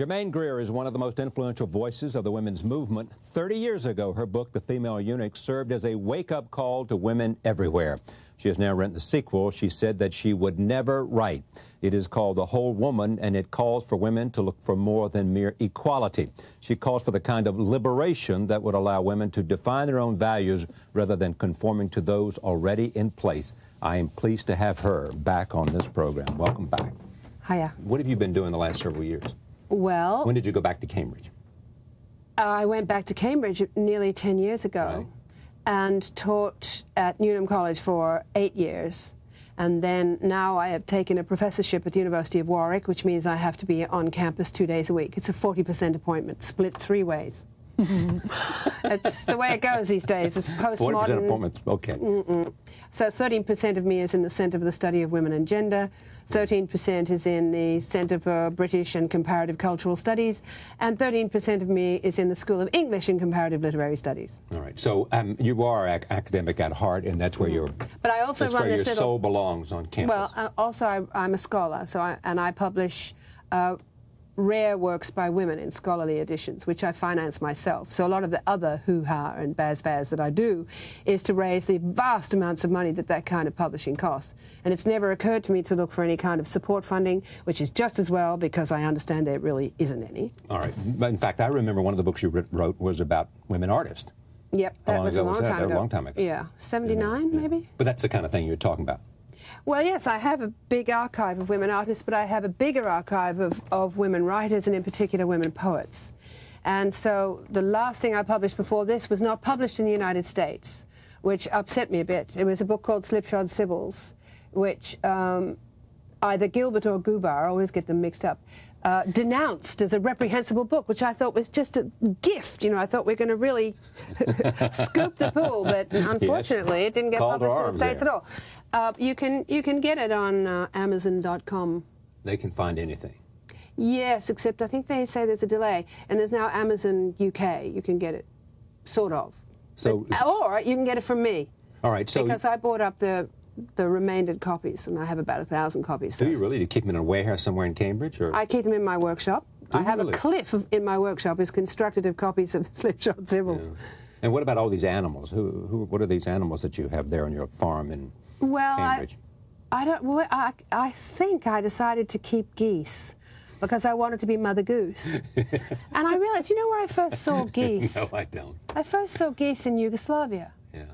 Germaine Greer is one of the most influential voices of the women's movement. 30 years ago, her book, The Female Eunuch, served as a wake-up call to women everywhere. She has now written the sequel she said that she would never write. It is called The Whole Woman, and it calls for women to look for more than mere equality. She calls for the kind of liberation that would allow women to define their own values rather than conforming to those already in place. I am pleased to have her back on this program. Welcome back. Hiya. What have you been doing the last several years? Well, when did you go back to Cambridge? I went back to Cambridge nearly 10 years ago, right, and taught at Newnham College for 8 years. And then now I have taken a professorship at the University of Warwick, which means I have to be on campus 2 days a week. It's a 40% appointment, split 3 ways. It's the way it goes these days. It's postmodern. 40% appointments, okay. So 13% of me is in the Centre for the Study of Women and Gender, 13% is in the Centre for British and Comparative Cultural Studies, and 13% of me is in the School of English and Comparative Literary Studies. All right. So you are academic at heart, and that's where But I also that's run where this your soul belongs on campus. Well, also I'm a scholar, so I publish rare works by women in scholarly editions, which I finance myself. So a lot of the other hoo-ha and baz-baz that I do is to raise the vast amounts of money that kind of publishing costs. And it's never occurred to me to look for any kind of support funding, which is just as well, because I understand there really isn't any. All right. But in fact, I remember one of the books you wrote was about women artists. Yep, that was a long time ago. A long time ago. Yeah, 79 maybe. But that's the kind of thing you're talking about. Well, yes, I have a big archive of women artists, but I have a bigger archive of women writers, and in particular women poets. And so the last thing I published before this was not published in the United States, which upset me a bit. It was a book called Slipshod Sibyls, which either Gilbert or Gubar, I always get them mixed up, denounced as a reprehensible book, which I thought was just a gift. You know, I thought we were going to really scoop the pool, but unfortunately it didn't get published in the States at all. You can get it on Amazon.com. They can find anything. Yes, except I think they say there's a delay, and there's now Amazon UK. You can get it, sort of. So, or you can get it from me. All right. So because I bought up the remaindered copies, and I have about 1,000 copies. Do you really? Do you keep them in a warehouse somewhere in Cambridge? Or? I keep them in my workshop. I have a cliff in my workshop is constructed of copies of Slipshod Sibyls. Yeah. And what about all these animals? What are these animals that you have there on your farm in Cambridge? I think I decided to keep geese because I wanted to be Mother Goose. And I realized, you know where I first saw geese? No, I don't. I first saw geese in Yugoslavia. Yeah.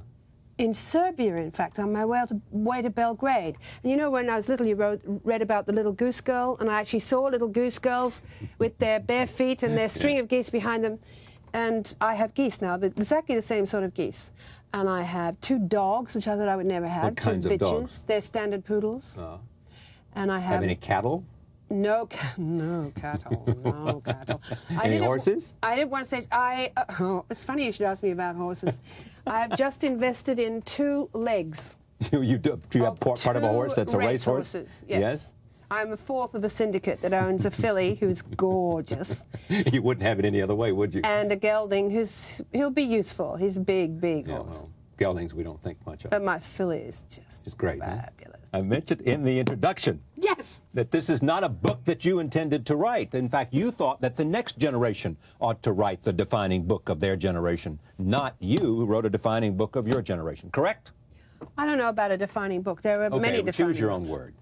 In Serbia, in fact, on my way to Belgrade. And you know, when I was little, you read about the little goose girl, and I actually saw little goose girls with their bare feet and their string of geese behind them. And I have geese now, exactly the same sort of geese. And I have 2 dogs, which I thought I would never have. What kinds 2 bitches. Of dogs? They're standard poodles. And I have any cattle? No cattle, no cattle. Any horses? I did one stage. It's funny you should ask me about horses. I have just invested in 2 legs. Do you have part of a horse that's a racehorse? Yes. I'm a fourth of a syndicate that owns a filly who's gorgeous. You wouldn't have it any other way, would you? And a gelding he'll be useful. He's a big horse. Well, geldings we don't think much of. But my filly is just great, fabulous. Huh? I mentioned in the introduction that this is not a book that you intended to write. In fact, you thought that the next generation ought to write the defining book of their generation, not you who wrote a defining book of your generation, correct? I don't know about a defining book. There are many defining choose your own books. word.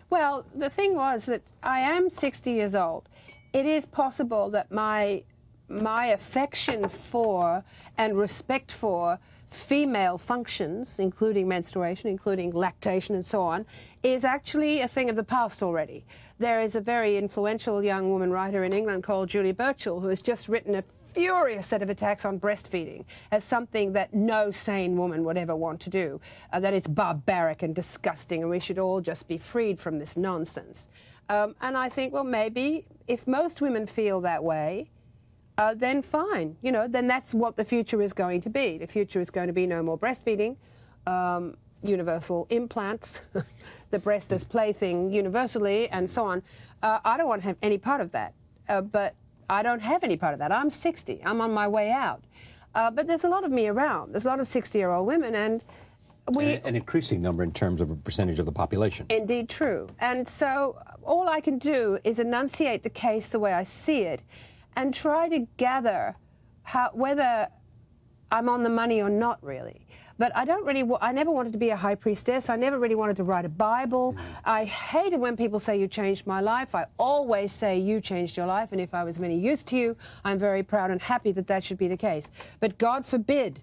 Well, the thing was that I am 60 years old. It is possible that my affection for and respect for female functions, including menstruation, including lactation and so on, is actually a thing of the past already. There is a very influential young woman writer in England called Julia Burchill who has just written a furious set of attacks on breastfeeding as something that no sane woman would ever want to do, that it's barbaric and disgusting and we should all just be freed from this nonsense. And I think, well, maybe if most women feel that way, then fine. You know, then that's what the future is going to be. The future is going to be no more breastfeeding, universal implants, the breast as plaything universally, and so on. I don't want to have any part of that, but I don't have any part of that. I'm 60. I'm on my way out. But there's a lot of me around. There's a lot of 60-year-old women, and An increasing number in terms of a percentage of the population. Indeed true. And so all I can do is enunciate the case the way I see it and try to gather whether I'm on the money or not, really. But I never wanted to be a high priestess. I never really wanted to write a Bible. I hated when people say you changed my life. I always say you changed your life, and if I was of any use to you, I'm very proud and happy that that should be the case. But God forbid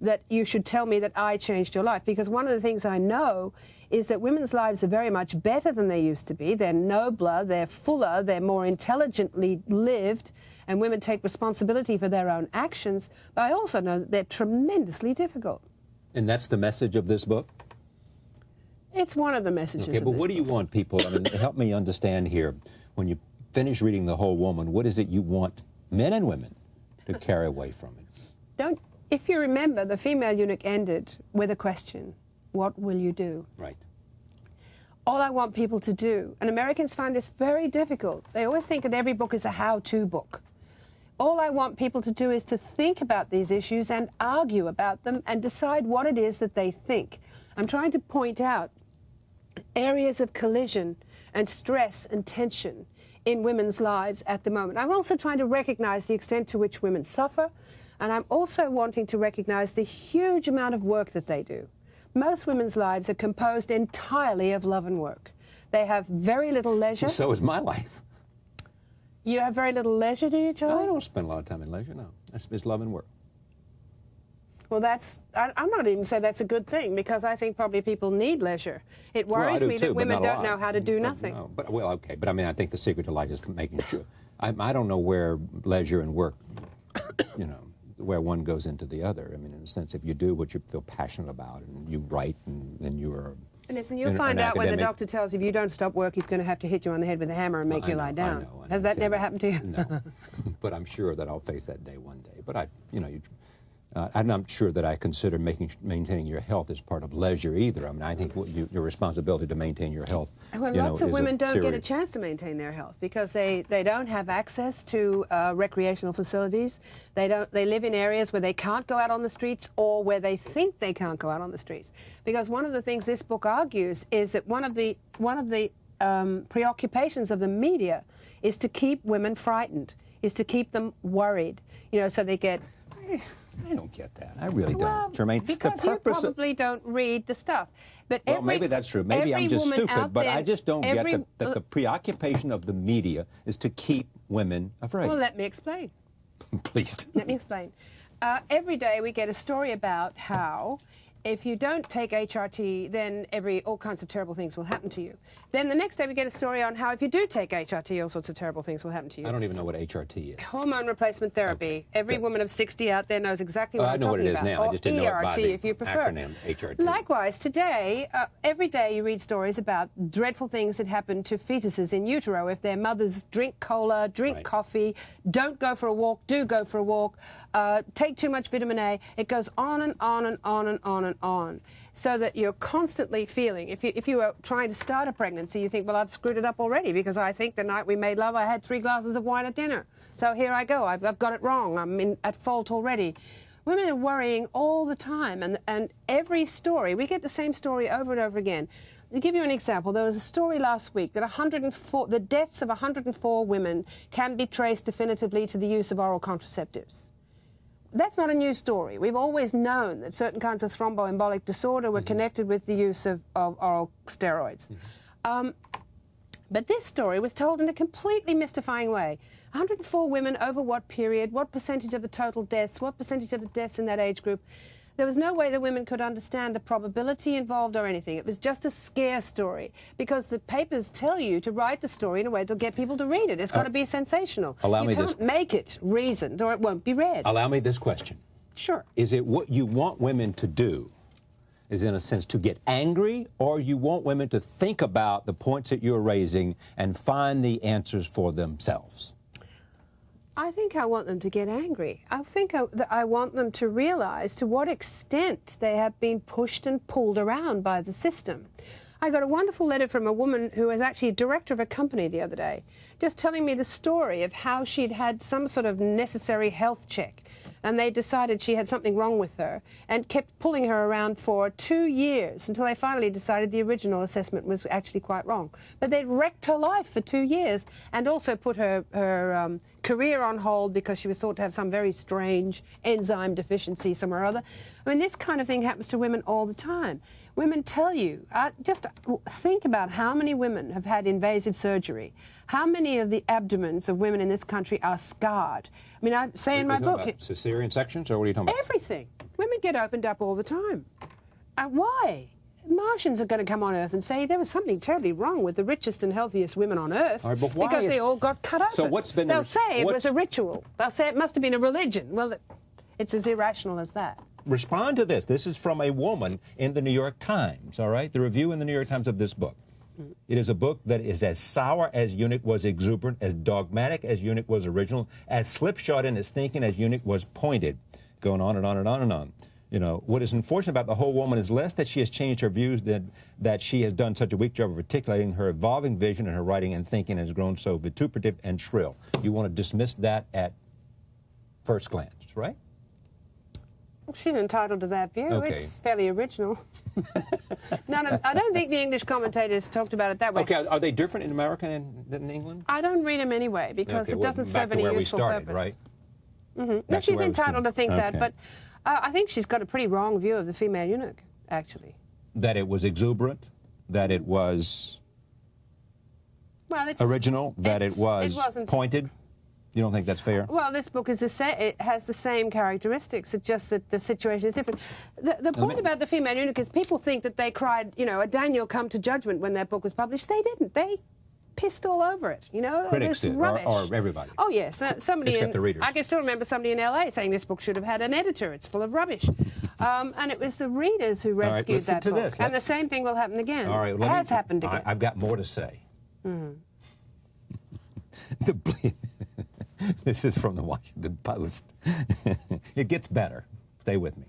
that you should tell me that I changed your life, because one of the things I know is that women's lives are very much better than they used to be. They're nobler, they're fuller, they're more intelligently lived, and women take responsibility for their own actions. But I also know that they're tremendously difficult. And that's the message of this book? It's one of the messages of this but what do you book. want people, I mean, help me understand here, when you finish reading The Whole Woman, what is it you want men and women to carry away from it? If you remember, The Female Eunuch ended with a question: what will you do? Right. All I want people to do, and Americans find this very difficult. They always think that every book is a how-to book. All I want people to do is to think about these issues and argue about them and decide what it is that they think. I'm trying to point out areas of collision and stress and tension in women's lives at the moment. I'm also trying to recognize the extent to which women suffer, and I'm also wanting to recognize the huge amount of work that they do. Most women's lives are composed entirely of love and work. They have very little leisure. So is my life. You have very little leisure, do you, Charlie? I don't spend a lot of time in leisure, no. It's love and work. Well, I'm not even saying that's a good thing, because I think probably people need leisure. It worries me that women don't know how to do nothing. No, well, okay, but I mean, I think the secret to life is making sure. I don't know where leisure and work, you know, where one goes into the other. I mean, in a sense, if you do what you feel passionate about and you write and then you are... Listen, you'll find out when the doctor tells you if you don't stop work, he's going to have to hit you on the head with a hammer and make you lie down. I know. Has that never happened to you? No, but I'm sure that I'll face that day one day. But I'm not sure that I consider maintaining your health as part of leisure either. I mean, I think your responsibility to maintain your health. Well, lots of women don't get a chance to maintain their health because they don't have access to recreational facilities. They live in areas where they can't go out on the streets, or where they think they can't go out on the streets. Because one of the things this book argues is that one of the preoccupations of the media is to keep women frightened, is to keep them worried. You know, so they get. I don't get that. I really don't, Germaine. Because you probably don't read the stuff. But maybe that's true. Maybe I'm just stupid, but I just don't get that the preoccupation of the media is to keep women afraid. Well, let me explain. Please. Let me explain. Every day we get a story about how if you don't take HRT, then all kinds of terrible things will happen to you. Then the next day we get a story on how if you do take HRT, all sorts of terrible things will happen to you. I don't even know what HRT is. Hormone replacement therapy. Okay. Every woman of 60 out there knows exactly what I'm talking about. I know what it is now. I just didn't know it by the if you prefer. acronym HRT. Likewise, today, every day you read stories about dreadful things that happen to fetuses in utero if their mothers drink cola, drink coffee, don't go for a walk, do go for a walk, take too much vitamin A. It goes on and on and on and on and on. So that you're constantly feeling, if you are trying to start a pregnancy, you think, well, I've screwed it up already because I think the night we made love I had 3 glasses of wine at dinner. So here I go, I've got it wrong, I'm at fault already. Women are worrying all the time, and every story, we get the same story over and over again. To give you an example, there was a story last week that the deaths of 104 women can be traced definitively to the use of oral contraceptives. That's not a new story. We've always known that certain kinds of thromboembolic disorder were connected with the use of oral steroids. But this story was told in a completely mystifying way. 104 women over what period, what percentage of the total deaths, what percentage of the deaths in that age group. There was no way the women could understand the probability involved or anything. It was just a scare story, because the papers tell you to write the story in a way that'll get people to read it. It's got to be sensational. You can't make it reasoned or it won't be read. Allow me this question. Sure. Is it what you want women to do, is in a sense to get angry, or you want women to think about the points that you're raising and find the answers for themselves? I think I want them to get angry. I think I want them to realize to what extent they have been pushed and pulled around by the system. I got a wonderful letter from a woman who was actually a director of a company the other day, just telling me the story of how she'd had some sort of necessary health check. and they decided she had something wrong with her and kept pulling her around for 2 years until they finally decided the original assessment was actually quite wrong. But they'd wrecked her life for 2 years and also put her career on hold because she was thought to have some very strange enzyme deficiency somewhere or other. I mean, this kind of thing happens to women all the time. Women tell you, just think about how many women have had invasive surgery. How many of the abdomens of women in this country are scarred? I mean, I say in my book... Cesarean sections, or what are you talking about? Everything. Women get opened up all the time. Why? Martians are going to come on Earth and say there was something terribly wrong with the richest and healthiest women on Earth, right, but why because they all got cut open. So what's been They'll say it was a ritual. They'll say it must have been a religion. Well, it's as irrational as that. Respond to this. This is from a woman in the New York Times, all right? The review in the New York Times of this book. It is a book that is as sour as Eunuch was exuberant, as dogmatic as Eunuch was original, as slipshod in its thinking as Eunuch was pointed. Going on and on and on and on. You know, what is unfortunate about the whole woman is less that she has changed her views than that she has done such a weak job of articulating her evolving vision in her writing and thinking has grown so vituperative and shrill. You want to dismiss that at first glance, right? She's entitled to that view. Okay. It's fairly original. I don't think the English commentators talked about it that way. Okay, are they different in America than in England? I don't read them anyway because it doesn't serve any useful purpose. Right? No, she's entitled to think that, but I think she's got a pretty wrong view of the female eunuch, actually. That it was exuberant, that it was original, that it was pointed? You don't think that's fair? Well, this book is it has the same characteristics. It's just that the situation is different. The point about the female eunuch is people think that they cried, you know, a Daniel come to judgment when their book was published. They didn't. They pissed all over it, you know. Critics did, or everybody. Oh, yes. Somebody except the readers. I can still remember somebody in L.A. saying this book should have had an editor. It's full of rubbish. And it was the readers who rescued that book. And the same thing will happen again. All right, has happened again. I've got more to say. This is from the Washington Post. It gets better. Stay with me.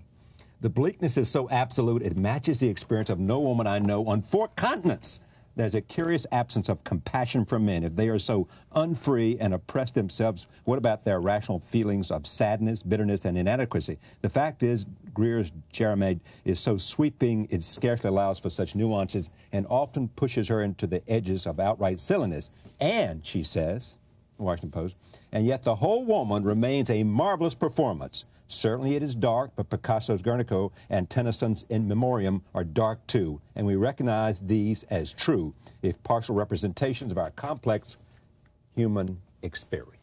The bleakness is so absolute, it matches the experience of no woman I know on 4 continents. There's a curious absence of compassion for men. If they are so unfree and oppress themselves, what about their rational feelings of sadness, bitterness, and inadequacy? The fact is, Greer's Germaine is so sweeping, it scarcely allows for such nuances and often pushes her into the edges of outright silliness. And, she says, Washington Post, and yet the whole woman remains a marvelous performance. Certainly it is dark, but Picasso's Guernica and Tennyson's In Memoriam are dark too, and we recognize these as true, if partial representations of our complex human experience.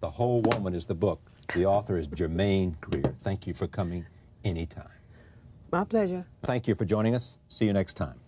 The Whole Woman is the book. The author is Germaine Greer. Thank you for coming anytime. My pleasure. Thank you for joining us. See you next time.